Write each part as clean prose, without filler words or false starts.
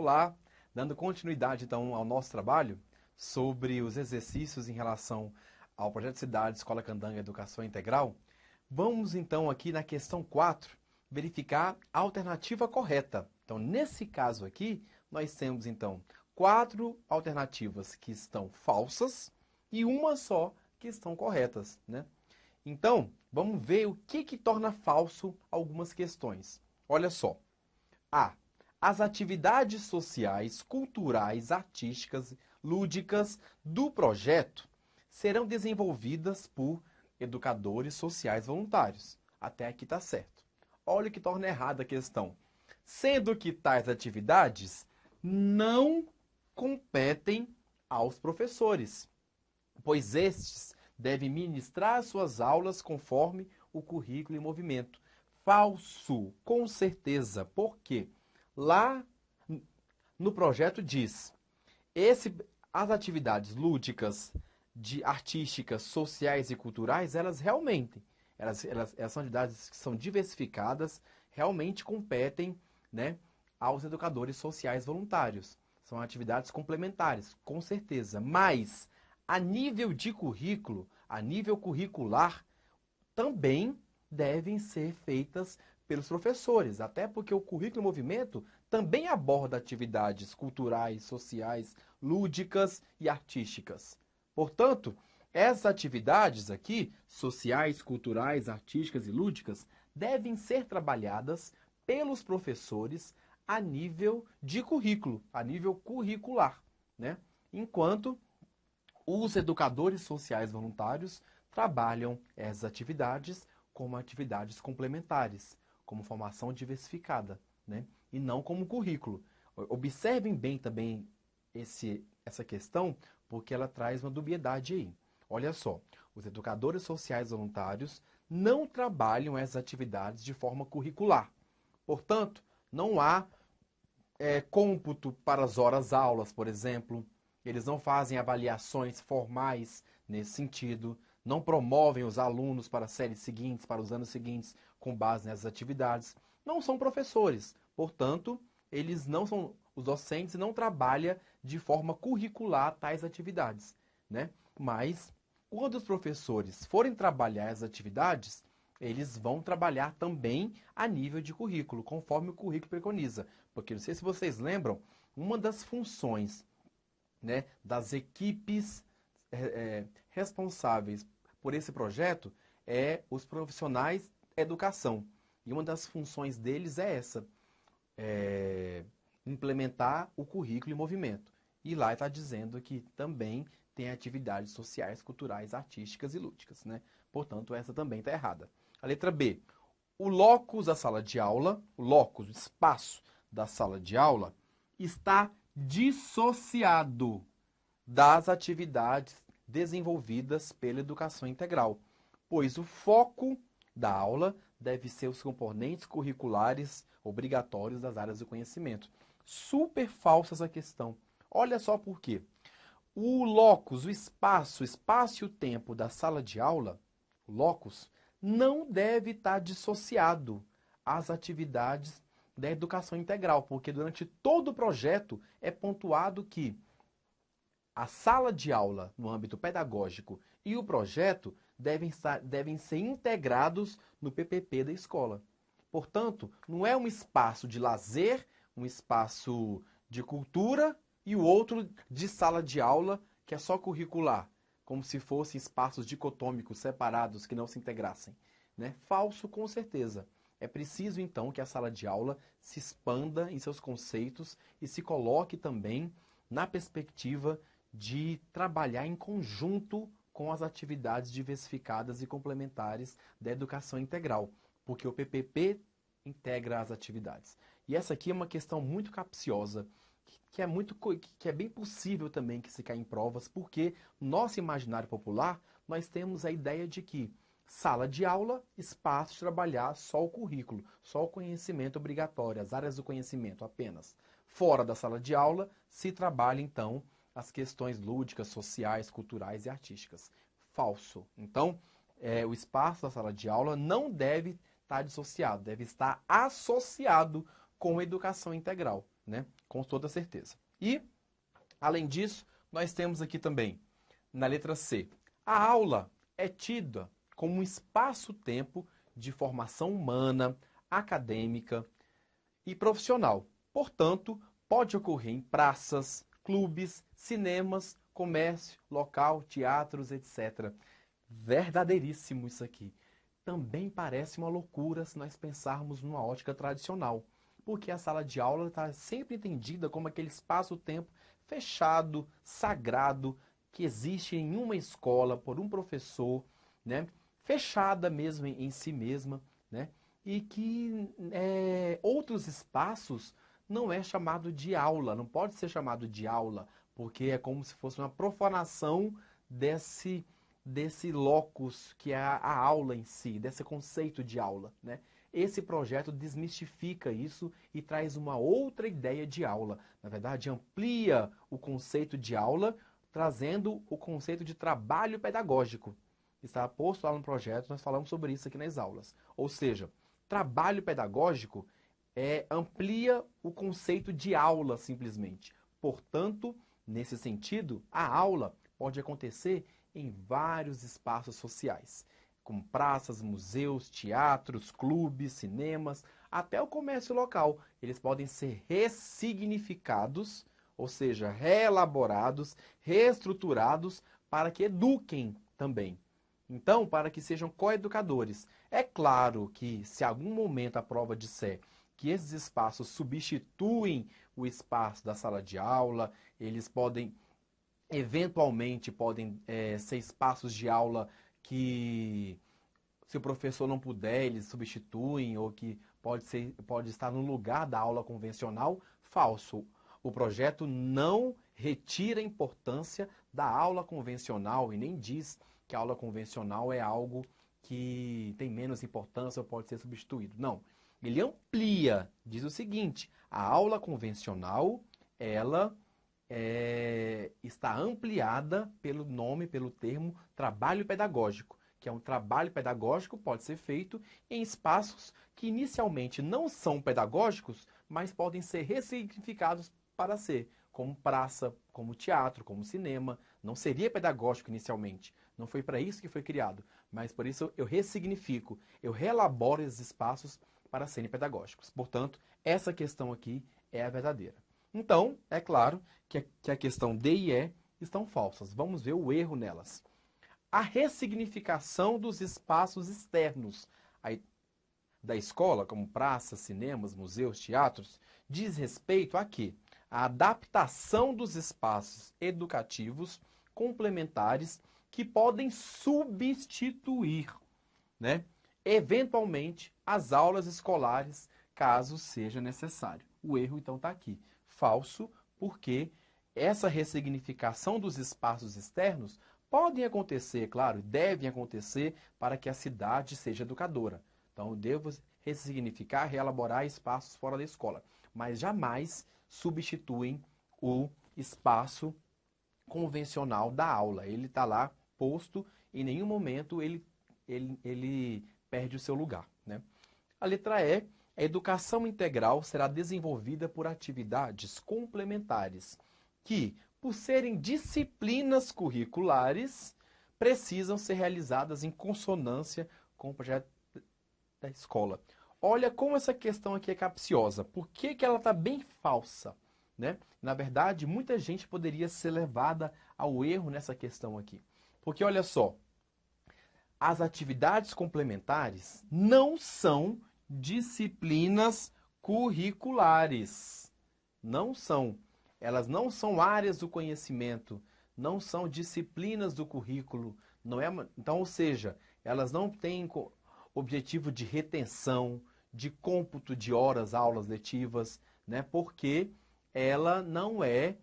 Olá, dando continuidade então ao nosso trabalho sobre os exercícios em relação ao projeto de cidade Escola Candanga Educação Integral, vamos então aqui na questão 4 verificar a alternativa correta. Então, nesse caso aqui, nós temos então 4 alternativas que estão falsas e uma só que estão corretas, né? Então, vamos ver o que torna falso algumas questões. Olha só. A. As atividades sociais, culturais, artísticas, lúdicas do projeto serão desenvolvidas por educadores sociais voluntários. Até aqui está certo. Olha o que torna errada a questão. Sendo que tais atividades não competem aos professores, pois estes devem ministrar suas aulas conforme o currículo em movimento. Falso, com certeza. Por quê? Lá no projeto diz, as atividades lúdicas, artísticas, sociais e culturais, elas realmente, elas são atividades que são diversificadas, realmente competem, né, aos educadores sociais voluntários. São atividades complementares, com certeza. Mas, a nível de currículo, a nível curricular, também devem ser feitas pelos professores, até porque o currículo em movimento também aborda atividades culturais, sociais, lúdicas e artísticas. Portanto, essas atividades aqui, sociais, culturais, artísticas e lúdicas, devem ser trabalhadas pelos professores a nível de currículo, a nível curricular, né? Enquanto os educadores sociais voluntários trabalham essas atividades como atividades complementares, como formação diversificada, né? E não como currículo. Observem bem também essa questão, porque ela traz uma dubiedade aí. Olha só, os educadores sociais voluntários não trabalham essas atividades de forma curricular. Portanto, não há cômputo para as horas-aulas, por exemplo. Eles não fazem avaliações formais nesse sentido, não promovem os alunos para as séries seguintes, para os anos seguintes, com base nessas atividades. Não são professores, portanto, eles não são, os docentes não trabalham de forma curricular tais atividades, né? Mas, quando os professores forem trabalhar as atividades, eles vão trabalhar também a nível de currículo, conforme o currículo preconiza. Porque, não sei se vocês lembram, uma das funções, né, das equipes responsáveis por esse projeto é os profissionais da educação. E uma das funções deles é essa, implementar o currículo em movimento. E lá está dizendo que também tem atividades sociais, culturais, artísticas e lúdicas, né? Portanto, essa também está errada. A letra B. O locus da sala de aula, o locus, o espaço da sala de aula, está dissociado das atividades desenvolvidas pela educação integral, pois o foco da aula deve ser os componentes curriculares obrigatórios das áreas do conhecimento. Super falsa essa questão. Olha só por quê. O locus, o espaço e o tempo da sala de aula, o locus, não deve estar dissociado às atividades da educação integral, porque durante todo o projeto é pontuado que a sala de aula no âmbito pedagógico e o projeto devem ser integrados no PPP da escola. Portanto, não é um espaço de lazer, um espaço de cultura e o outro de sala de aula, que é só curricular, como se fossem espaços dicotômicos separados que não se integrassem, né? Falso, com certeza. É preciso, então, que a sala de aula se expanda em seus conceitos e se coloque também na perspectiva de trabalhar em conjunto com as atividades diversificadas e complementares da educação integral, porque o PPP integra as atividades. E essa aqui é uma questão muito capciosa, que é bem possível também que se caia em provas, porque no nosso imaginário popular nós temos a ideia de que sala de aula, espaço de trabalhar só o currículo, só o conhecimento obrigatório, as áreas do conhecimento apenas. Fora da sala de aula se trabalha então as questões lúdicas, sociais, culturais e artísticas. Falso. Então, o espaço da sala de aula não deve estar dissociado, deve estar associado com a educação integral, né? com toda certeza. E, além disso, nós temos aqui também, na letra C, a aula é tida como um espaço-tempo de formação humana, acadêmica e profissional. Portanto, pode ocorrer em praças, clubes, cinemas, comércio, local, teatros, etc. Verdadeiríssimo isso aqui. Também parece uma loucura se nós pensarmos numa ótica tradicional, porque a sala de aula está sempre entendida como aquele espaço-tempo fechado, sagrado, que existe em uma escola por um professor, né? Fechada mesmo em si mesma, né? E que outros espaços não é chamado de aula, não pode ser chamado de aula, porque é como se fosse uma profanação desse locus que é a aula em si, desse conceito de aula, né? Esse projeto desmistifica isso e traz uma outra ideia de aula. Na verdade, amplia o conceito de aula, trazendo o conceito de trabalho pedagógico. Está posto lá no projeto, nós falamos sobre isso aqui nas aulas. Ou seja, trabalho pedagógico amplia o conceito de aula simplesmente. Portanto, nesse sentido, a aula pode acontecer em vários espaços sociais, como praças, museus, teatros, clubes, cinemas, até o comércio local. Eles podem ser ressignificados, ou seja, reelaborados, reestruturados para que eduquem também. Então, para que sejam coeducadores. É claro que, se algum momento a prova disser que esses espaços substituem o espaço da sala de aula, eles podem, eventualmente, ser espaços de aula que, se o professor não puder, eles substituem, ou que pode estar no lugar da aula convencional. Falso. O projeto não retira a importância da aula convencional e nem diz que a aula convencional é algo que tem menos importância ou pode ser substituído. Não. Ele amplia, diz o seguinte: a aula convencional, ela está ampliada pelo nome, pelo termo trabalho pedagógico, que é um trabalho pedagógico pode ser feito em espaços que inicialmente não são pedagógicos, mas podem ser ressignificados para ser, como praça, como teatro, como cinema. Não seria pedagógico inicialmente, não foi para isso que foi criado, mas por isso eu ressignifico, eu reelaboro esses espaços para serem pedagógicos. Portanto, essa questão aqui é a verdadeira. Então, é claro que a questão D e E estão falsas. Vamos ver o erro nelas. A ressignificação dos espaços externos da escola, como praças, cinemas, museus, teatros, diz respeito a quê? A adaptação dos espaços educativos complementares que podem substituir, né, eventualmente, as aulas escolares, caso seja necessário. O erro, então, está aqui. Falso, porque essa ressignificação dos espaços externos podem acontecer, claro, devem acontecer para que a cidade seja educadora. Então, eu devo ressignificar, reelaborar espaços fora da escola, mas jamais substituem o espaço convencional da aula. Ele está lá posto, em nenhum momento ele perde o seu lugar, né? A letra E, a educação integral será desenvolvida por atividades complementares que, por serem disciplinas curriculares, precisam ser realizadas em consonância com o projeto da escola. Olha como essa questão aqui é capciosa. Por que ela está bem falsa, né? Na verdade, muita gente poderia ser levada ao erro nessa questão aqui. Porque olha só, as atividades complementares não são disciplinas curriculares. Não são. Elas não são áreas do conhecimento, não são disciplinas do currículo. Não é, então, ou seja, elas não têm objetivo de retenção, de cômputo de horas, aulas letivas, né? Porque ela não é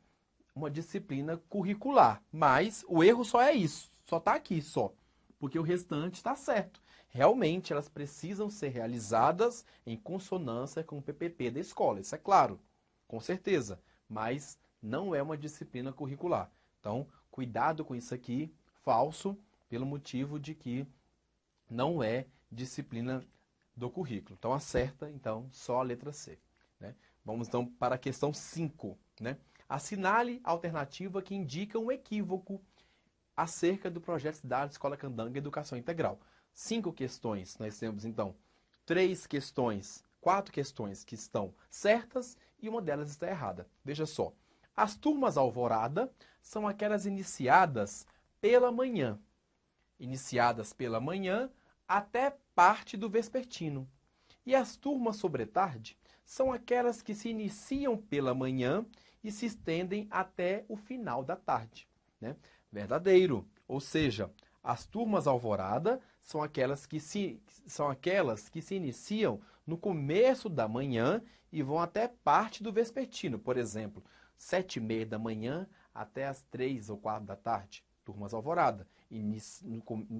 uma disciplina curricular. Mas o erro só é isso, só está aqui só, porque o restante está certo. Realmente elas precisam ser realizadas em consonância com o PPP da escola, isso é claro, com certeza, mas não é uma disciplina curricular. Então, cuidado com isso aqui, falso, pelo motivo de que não é disciplina do currículo. Então, acerta, então, só a letra C, né? Vamos então para a questão 5, né? Assinale a alternativa que indica um equívoco acerca do projeto Cidade Escola Candanga Educação Integral. 5 questões. Nós temos então 4 questões que estão certas e uma delas está errada. Veja só. As turmas alvorada são aquelas iniciadas pela manhã. Iniciadas pela manhã até parte do vespertino. E as turmas sobretarde são aquelas que se iniciam pela manhã e se estendem até o final da tarde, né? Verdadeiro. Ou seja, as turmas alvorada são aquelas que se iniciam no começo da manhã e vão até parte do vespertino. Por exemplo, 7h30 da manhã até as 3 ou 4 da tarde. Turmas alvorada. No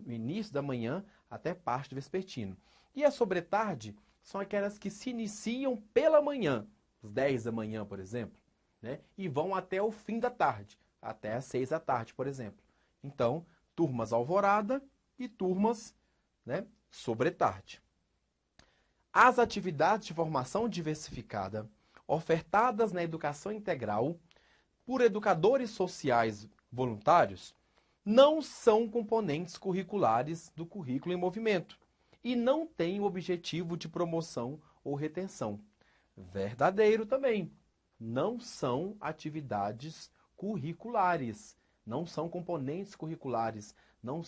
início da manhã até parte do vespertino. E a sobretarde são aquelas que se iniciam pela manhã, às 10 da manhã, por exemplo, né? E vão até o fim da tarde, até às 6 da tarde, por exemplo. Então, turmas alvorada e turmas, né, sobretarde. As atividades de formação diversificada ofertadas na educação integral por educadores sociais voluntários não são componentes curriculares do currículo em movimento e não têm o objetivo de promoção ou retenção. Verdadeiro também. Não são atividades curriculares, não são componentes curriculares, não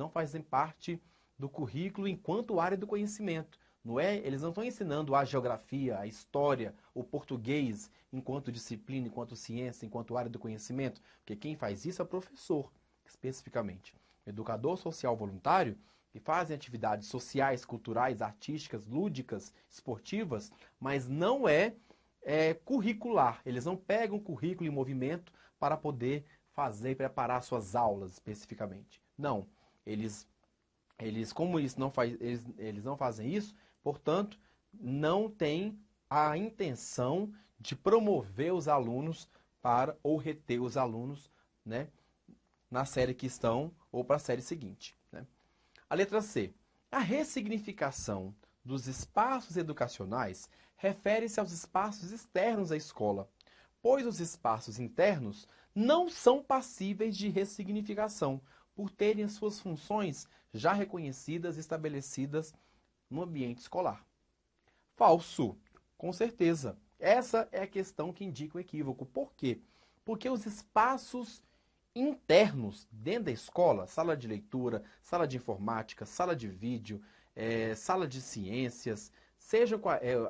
fazem parte do currículo enquanto área do conhecimento. Não é? Eles não estão ensinando a geografia, a história, o português enquanto disciplina, enquanto ciência, enquanto área do conhecimento, porque quem faz isso é o professor, especificamente. O educador social voluntário, que fazem atividades sociais, culturais, artísticas, lúdicas, esportivas, mas não é curricular. Eles não pegam o currículo em movimento para poder fazer e preparar suas aulas especificamente. Não. Eles como eles não fazem isso, portanto, não têm a intenção de promover os alunos ou reter os alunos, né, na série que estão ou para a série seguinte, né? A letra C. A ressignificação dos espaços educacionais refere-se aos espaços externos à escola, pois os espaços internos não são passíveis de ressignificação, por terem as suas funções já reconhecidas e estabelecidas no ambiente escolar. Falso, com certeza. Essa é a questão que indica o equívoco. Por quê? Porque os espaços internos dentro da escola, sala de leitura, sala de informática, sala de vídeo, sala de ciências, seja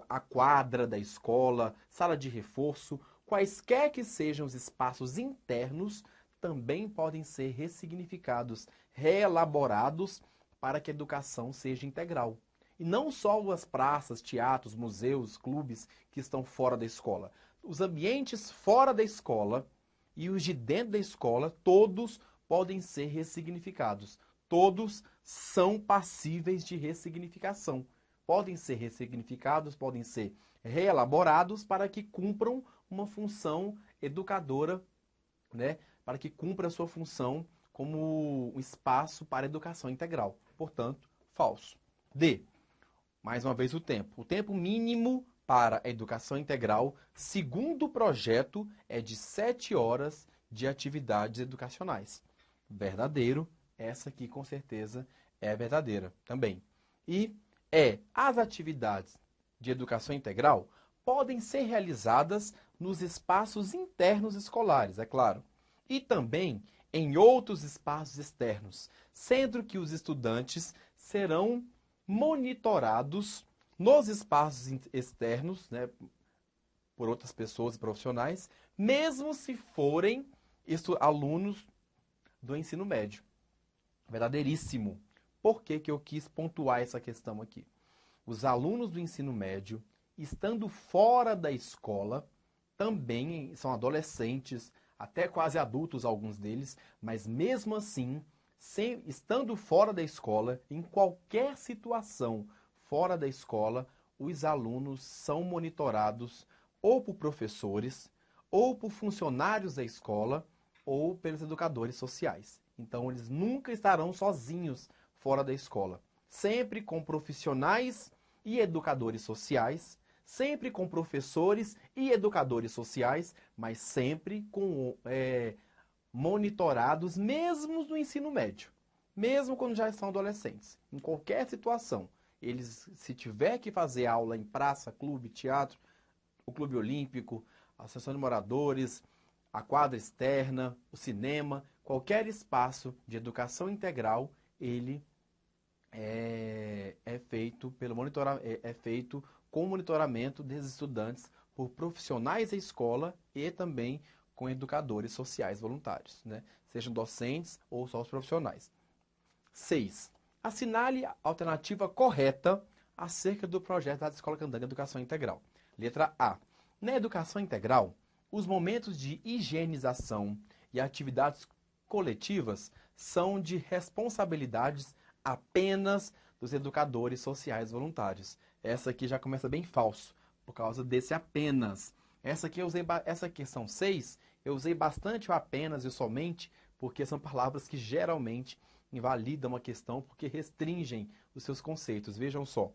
a quadra da escola, sala de reforço, quaisquer que sejam os espaços internos, também podem ser ressignificados, reelaborados para que a educação seja integral. E não só as praças, teatros, museus, clubes que estão fora da escola. Os ambientes fora da escola e os de dentro da escola, todos podem ser ressignificados. Todos são passíveis de ressignificação. Podem ser ressignificados, podem ser reelaborados para que cumpram uma função educadora, né? Para que cumpra a sua função como um espaço para a educação integral. Portanto, falso. D. Mais uma vez o tempo. O tempo mínimo para a educação integral, segundo o projeto, é de 7 horas de atividades educacionais. Verdadeiro. Essa aqui, com certeza, é verdadeira também. E as atividades de educação integral podem ser realizadas nos espaços internos escolares, é claro, e também em outros espaços externos, sendo que os estudantes serão monitorados nos espaços externos, né, por outras pessoas e profissionais, mesmo se forem alunos do ensino médio. Verdadeiríssimo. Por que que eu quis pontuar essa questão aqui? Os alunos do ensino médio, estando fora da escola, também são adolescentes, até quase adultos alguns deles, mas mesmo assim, estando fora da escola, em qualquer situação fora da escola, os alunos são monitorados ou por professores, ou por funcionários da escola, ou pelos educadores sociais. Então, eles nunca estarão sozinhos fora da escola. Sempre com profissionais e educadores sociais, sempre com professores e educadores sociais, mas sempre monitorados, mesmo no ensino médio, mesmo quando já estão adolescentes. Em qualquer situação, eles, se tiver que fazer aula em praça, clube, teatro, o clube olímpico, a associação de moradores, a quadra externa, o cinema, qualquer espaço de educação integral, ele é feito é feito com monitoramento desses estudantes por profissionais da escola e também com educadores sociais voluntários, né? Sejam docentes ou só os profissionais. 6. Assinale a alternativa correta acerca do projeto da Escola Candangue Educação Integral. Letra A. Na educação integral, os momentos de higienização e atividades coletivas são de responsabilidades apenas dos educadores sociais voluntários. Essa aqui já começa bem falso, por causa desse apenas. Essa questão 6, eu usei bastante o apenas e o somente, porque são palavras que geralmente invalidam a questão, porque restringem os seus conceitos. Vejam só.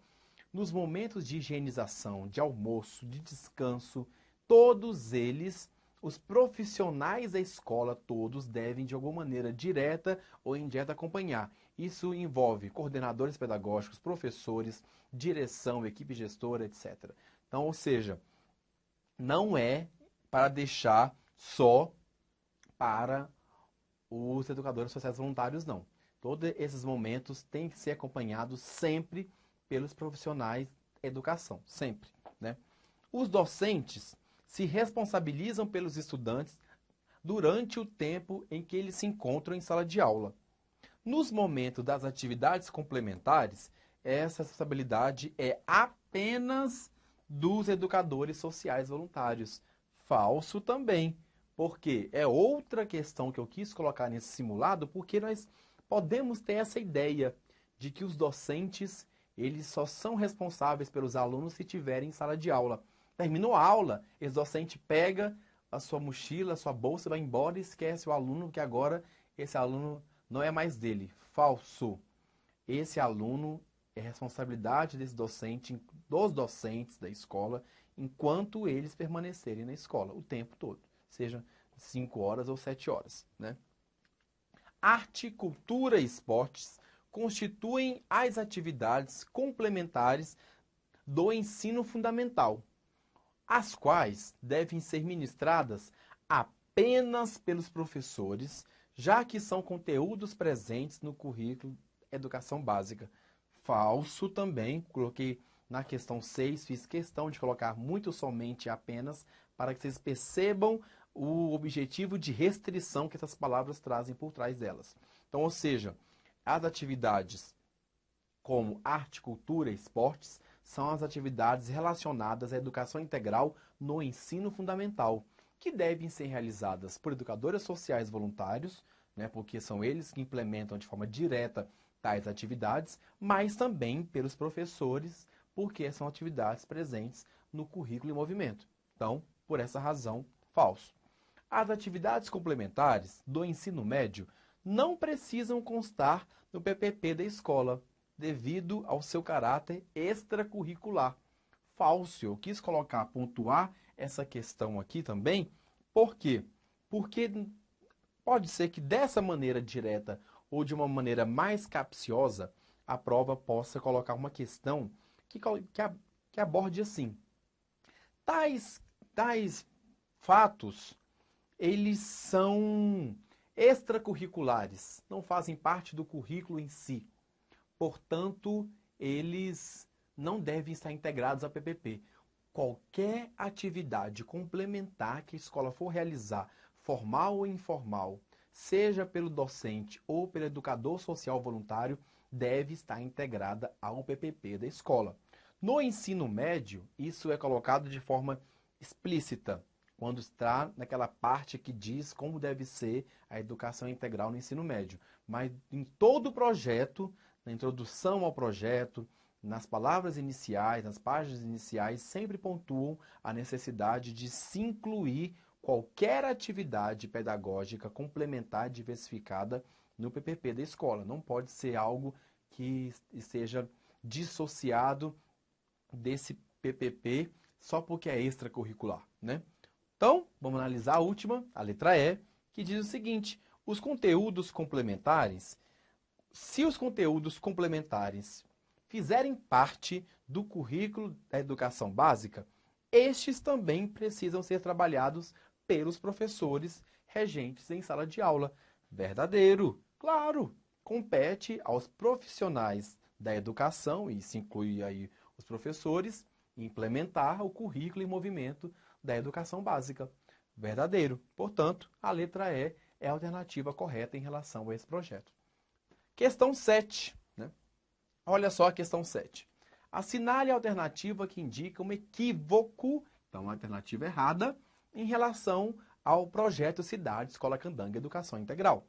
Nos momentos de higienização, de almoço, de descanso, todos eles, os profissionais da escola, todos devem, de alguma maneira, direta ou indireta, acompanhar. Isso envolve coordenadores pedagógicos, professores, direção, equipe gestora, etc. Então, ou seja, não é para deixar só para os educadores sociais voluntários, não. Todos esses momentos têm que ser acompanhados sempre pelos profissionais da educação, sempre, né? Os docentes se responsabilizam pelos estudantes durante o tempo em que eles se encontram em sala de aula. Nos momentos das atividades complementares, essa responsabilidade é apenas dos educadores sociais voluntários. Falso também, porque é outra questão que eu quis colocar nesse simulado, porque nós podemos ter essa ideia de que os docentes, eles só são responsáveis pelos alunos se estiverem em sala de aula. Terminou a aula, esse docente pega a sua mochila, a sua bolsa, vai embora e esquece o aluno, que agora esse aluno não é mais dele. Falso. Esse aluno é responsabilidade desse docente, dos docentes da escola, enquanto eles permanecerem na escola o tempo todo, seja 5 horas ou 7 horas, né? Arte, cultura e esportes constituem as atividades complementares do ensino fundamental, as quais devem ser ministradas apenas pelos professores, já que são conteúdos presentes no currículo Educação Básica. Falso também, coloquei na questão 6, fiz questão de colocar muito somente apenas, para que vocês percebam o objetivo de restrição que essas palavras trazem por trás delas. Então, ou seja, as atividades como arte, cultura e esportes são as atividades relacionadas à educação integral no ensino fundamental, que devem ser realizadas por educadores sociais voluntários, né, porque são eles que implementam de forma direta tais atividades, mas também pelos professores, porque são atividades presentes no currículo em movimento. Então, por essa razão, falso. As atividades complementares do ensino médio não precisam constar no PPP da escola, devido ao seu caráter extracurricular. Falso. Eu quis colocar, pontuar essa questão aqui também. Por quê? Porque pode ser que dessa maneira direta ou de uma maneira mais capciosa, a prova possa colocar uma questão que aborde assim. Tais fatos, eles são extracurriculares, não fazem parte do currículo em si. Portanto, eles não devem estar integrados ao PPP. Qualquer atividade complementar que a escola for realizar, formal ou informal, seja pelo docente ou pelo educador social voluntário, deve estar integrada ao PPP da escola. No ensino médio, isso é colocado de forma explícita, quando está naquela parte que diz como deve ser a educação integral no ensino médio. Mas em todo o projeto, na introdução ao projeto, nas palavras iniciais, nas páginas iniciais, sempre pontuam a necessidade de se incluir qualquer atividade pedagógica complementar diversificada no PPP da escola. Não pode ser algo que seja dissociado desse PPP só porque é extracurricular, né? Então, vamos analisar a última, a letra E, que diz o seguinte: os conteúdos complementares, se os conteúdos complementares fizerem parte do currículo da educação básica, estes também precisam ser trabalhados pelos professores regentes em sala de aula. Verdadeiro, claro, compete aos profissionais da educação, e isso inclui aí os professores, implementar o currículo em movimento da educação básica. Verdadeiro. Portanto, a letra E é a alternativa correta em relação a esse projeto. Questão 7. Né? Olha só a questão 7. Assinale a alternativa que indica um equívoco, então a alternativa errada, em relação ao projeto Cidade Escola Candanga Educação Integral.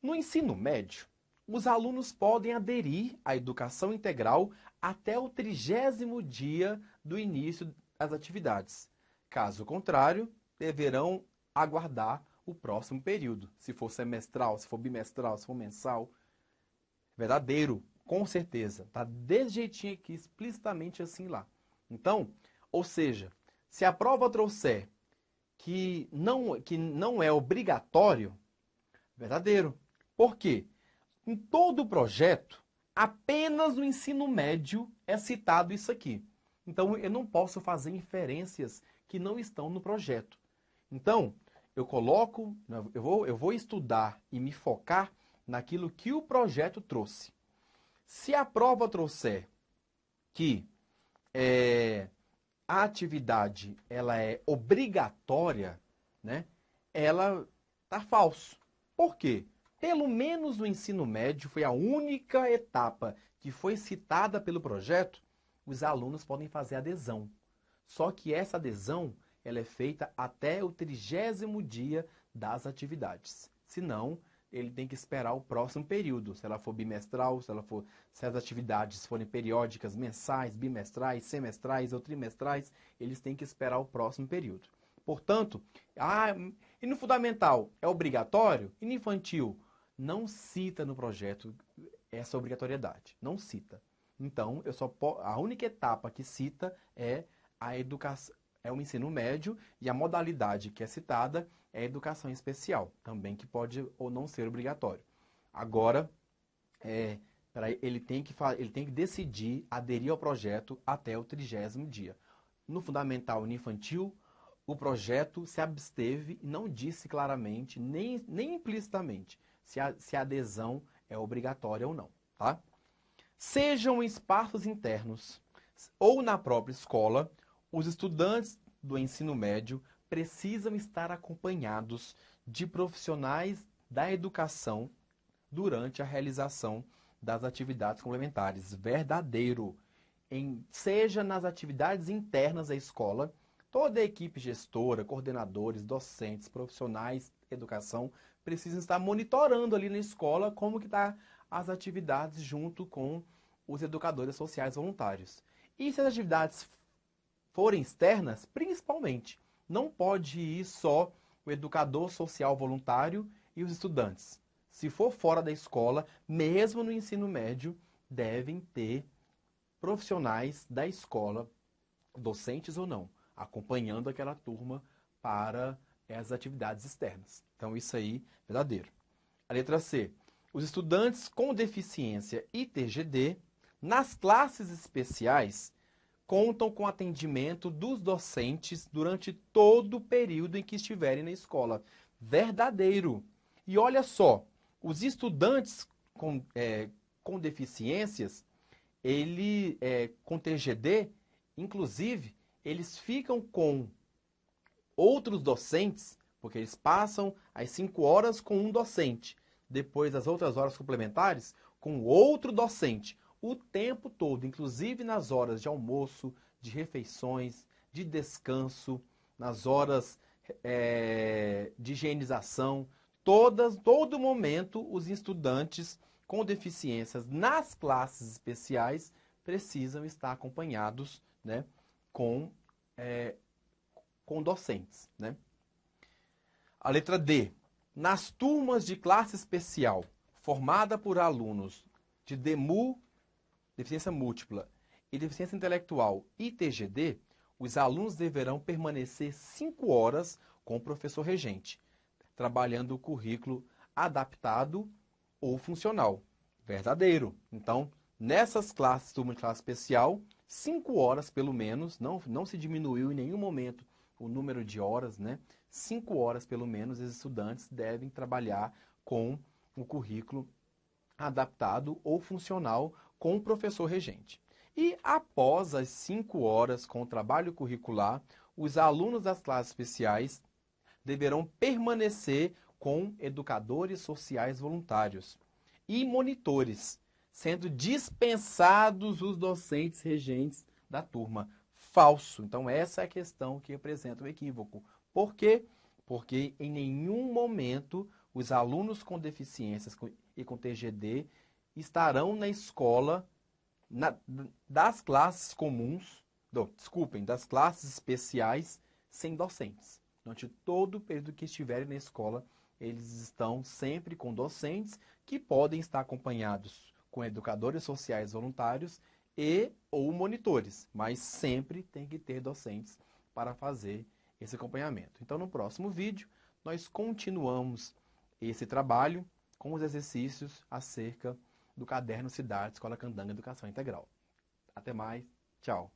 No ensino médio, os alunos podem aderir à educação integral até o 30º dia do início das atividades. Caso contrário, deverão aguardar o próximo período, se for semestral, se for bimestral, se for mensal. Verdadeiro, com certeza. Está desse jeitinho aqui, explicitamente assim lá. Então, ou seja, se a prova trouxer que não é obrigatório, verdadeiro. Por quê? Em todo o projeto, apenas no ensino médio é citado isso aqui. Então, eu não posso fazer inferências que não estão no projeto. Então, eu vou estudar e me focar naquilo que o projeto trouxe. Se a prova trouxer que a atividade ela é obrigatória, né, ela está falso. Por quê? Pelo menos no ensino médio, foi a única etapa que foi citada pelo projeto, os alunos podem fazer adesão. Só que essa adesão ela é feita até o 30º dia das atividades. Senão, ele tem que esperar o próximo período. Se ela for bimestral, se as atividades forem periódicas, mensais, bimestrais, semestrais ou trimestrais, eles têm que esperar o próximo período. Portanto, e no fundamental é obrigatório? E no infantil? Não cita no projeto essa obrigatoriedade. Não cita. Então, a única etapa que cita é a educação, é o ensino médio, e a modalidade que é citada é a educação especial, também que pode ou não ser obrigatório. Agora, ele tem que decidir aderir ao projeto até o 30º dia. No fundamental e no infantil, o projeto se absteve e não disse claramente, nem implicitamente, se a adesão é obrigatória ou não. Tá? Sejam em espaços internos ou na própria escola, os estudantes do ensino médio precisam estar acompanhados de profissionais da educação durante a realização das atividades complementares. Verdadeiro. Seja nas atividades internas da escola, toda a equipe gestora, coordenadores, docentes, profissionais de educação precisam estar monitorando ali na escola como que está as atividades junto com os educadores sociais voluntários. E se as atividades forem externas, principalmente, não pode ir só o educador social voluntário e os estudantes. Se for fora da escola, mesmo no ensino médio, devem ter profissionais da escola, docentes ou não, acompanhando aquela turma para as atividades externas. Então, isso aí é verdadeiro. A letra C. Os estudantes com deficiência e TGD, nas classes especiais, contam com atendimento dos docentes durante todo o período em que estiverem na escola. Verdadeiro. E olha só, os estudantes com deficiências, com TGD, inclusive, eles ficam com outros docentes, porque eles passam as 5 horas com um docente, depois as outras horas complementares com outro docente, o tempo todo, inclusive nas horas de almoço, de refeições, de descanso, nas horas de higienização, todo momento os estudantes com deficiências nas classes especiais precisam estar acompanhados, né, com docentes. Né? A letra D. Nas turmas de classe especial formada por alunos de DEMU, deficiência múltipla, e deficiência intelectual e TGD, os alunos deverão permanecer 5 horas com o professor regente, trabalhando o currículo adaptado ou funcional. Verdadeiro. Então, nessas classes, turma de classe especial, 5 horas pelo menos, não se diminuiu em nenhum momento o número de horas, né? 5 horas pelo menos, os estudantes devem trabalhar com o currículo adaptado ou funcional com o professor regente. E após as 5 horas com o trabalho curricular, os alunos das classes especiais deverão permanecer com educadores sociais voluntários e monitores, sendo dispensados os docentes regentes da turma. Falso. Então, essa é a questão que representa o equívoco. Por quê? Porque em nenhum momento os alunos com deficiências e com TGD estarão na escola das classes comuns, das classes especiais, sem docentes. Durante todo o período que estiverem na escola, eles estão sempre com docentes que podem estar acompanhados com educadores sociais voluntários e ou monitores, mas sempre tem que ter docentes para fazer esse acompanhamento. Então, no próximo vídeo, nós continuamos esse trabalho com os exercícios acerca do caderno Cidade Escola Candanga Educação Integral. Até mais, tchau!